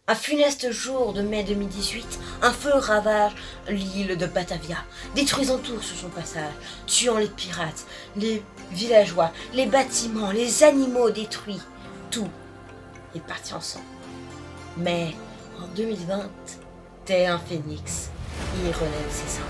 Un funeste jour de mai 2018, un feu ravage l'île de Batavia, détruisant tout sur son passage, tuant les pirates, les villageois, les bâtiments, les animaux détruits. Tout est parti ensemble. Mais en 2020, tel un phénix, il relève ses cendres.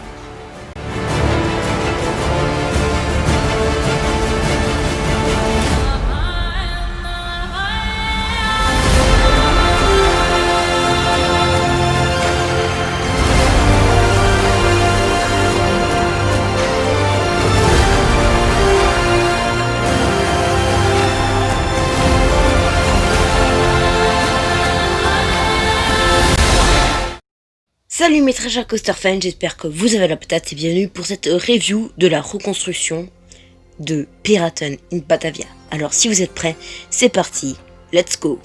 Salut mes très chers coaster fans, j'espère que vous avez la patate et bienvenue pour cette review de la reconstruction de Piraten in Batavia. Alors si vous êtes prêts, c'est parti, let's go!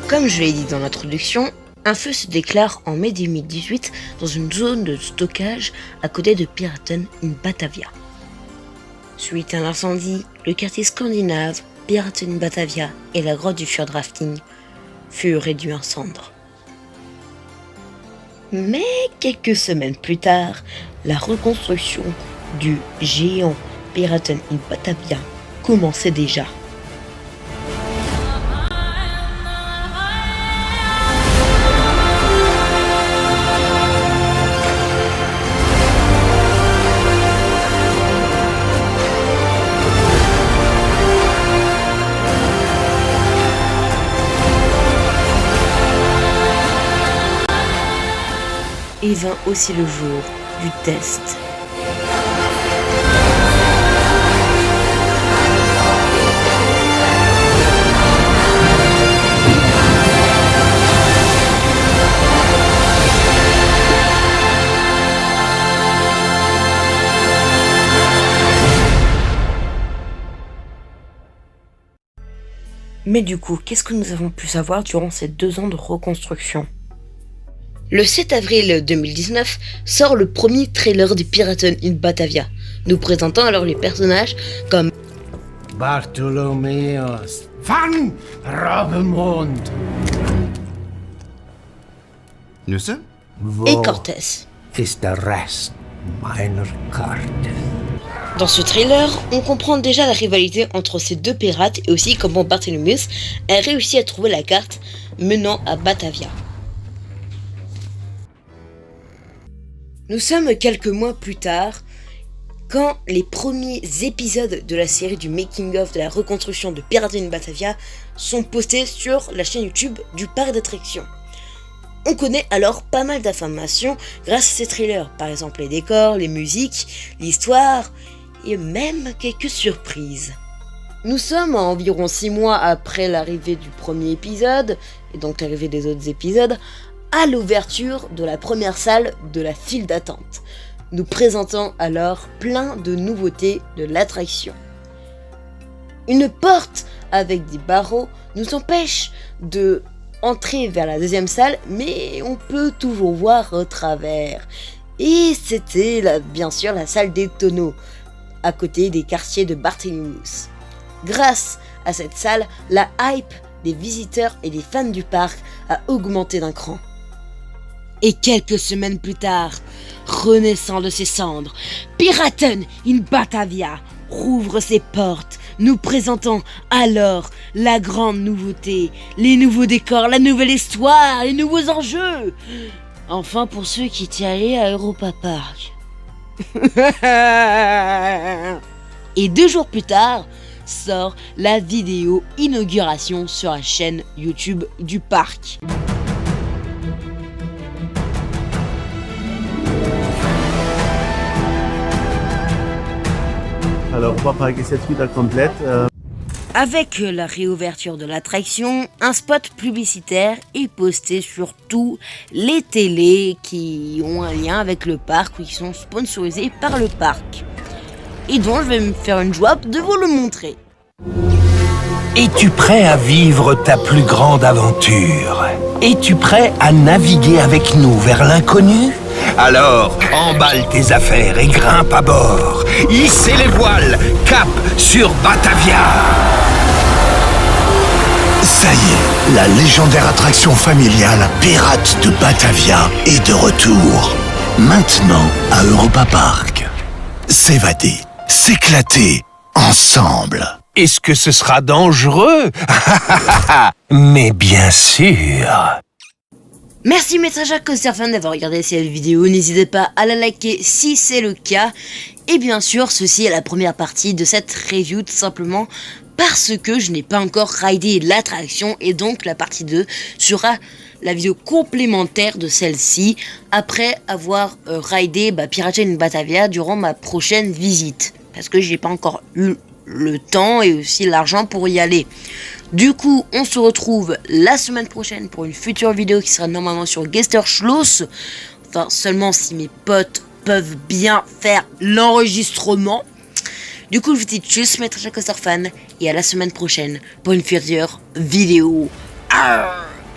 Comme je l'ai dit dans l'introduction, un feu se déclare en mai 2018 dans une zone de stockage à côté de Piraten in Batavia. Suite à l'incendie, le quartier scandinave, Piraten in Batavia et la grotte du Fjord Rafting furent réduits en cendres. Mais quelques semaines plus tard, la reconstruction du géant Piraten in Batavia commençait déjà. Et vint aussi le jour du test. Mais du coup, qu'est-ce que nous avons pu savoir durant ces 2 ans de reconstruction ? Le 7 avril 2019 sort le premier trailer de Piraten in Batavia, nous présentant alors les personnages comme Bartholomeus van Robbemond Nusse? et Cortés. is the rest meiner Karte. Dans ce trailer, on comprend déjà la rivalité entre ces deux pirates et aussi comment Bartholomeus a réussi à trouver la carte menant à Batavia. Nous sommes quelques mois plus tard, quand les premiers épisodes de la série du making-of de la reconstruction de Piraten in Batavia sont postés sur la chaîne YouTube du parc d'attractions. On connaît alors pas mal d'informations grâce à ces trailers, par exemple les décors, les musiques, l'histoire et même quelques surprises. Nous sommes à environ 6 mois après l'arrivée du premier épisode, et donc l'arrivée des autres épisodes, à l'ouverture de la première salle de la file d'attente, nous présentant alors plein de nouveautés de l'attraction. Une porte avec des barreaux nous empêche de entrer vers la deuxième salle, mais on peut toujours voir au travers. Et c'était bien sûr la salle des tonneaux, à côté des quartiers de Bartholomeus. Grâce à cette salle, la hype des visiteurs et des fans du parc a augmenté d'un cran. Et quelques semaines plus tard, renaissant de ses cendres, Piraten in Batavia rouvre ses portes, nous présentant alors la grande nouveauté, les nouveaux décors, la nouvelle histoire, les nouveaux enjeux. Enfin pour ceux qui étaient allés à Europa Park. Et 2 jours plus tard, sort la vidéo inauguration sur la chaîne YouTube du parc. Alors, Park est cette suite complète. Avec la réouverture de l'attraction, un spot publicitaire est posté sur tous les télés qui ont un lien avec le parc ou qui sont sponsorisés par le parc. Et donc je vais me faire une joie de vous le montrer. Es-tu prêt à vivre ta plus grande aventure? Es-tu prêt à naviguer avec nous vers l'inconnu? Alors, emballe tes affaires et grimpe à bord. Hissez les voiles, cap sur Batavia. Ça y est, la légendaire attraction familiale Pirates de Batavia est de retour. Maintenant à Europa Park. S'évader, s'éclater, ensemble. Est-ce que ce sera dangereux? Mais bien sûr. Merci Maître Jacques Costerfan d'avoir regardé cette vidéo, n'hésitez pas à la liker si c'est le cas. Et bien sûr, ceci est la première partie de cette review tout simplement parce que je n'ai pas encore raidé l'attraction et donc la partie 2 sera la vidéo complémentaire de celle-ci après avoir raidé Pirates in Batavia durant ma prochaine visite. Parce que j'ai pas encore eu le temps et aussi l'argent pour y aller. Du coup, on se retrouve la semaine prochaine pour une future vidéo qui sera normalement sur Geisterschloss. Enfin, seulement si mes potes peuvent bien faire l'enregistrement. Du coup, je vous dis tchuss, Maître Jacques Costerfan, et à la semaine prochaine pour une future vidéo.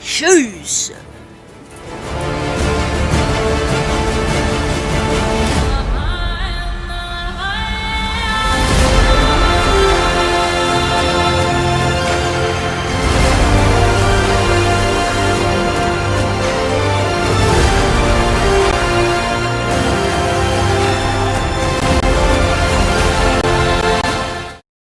Tchuss!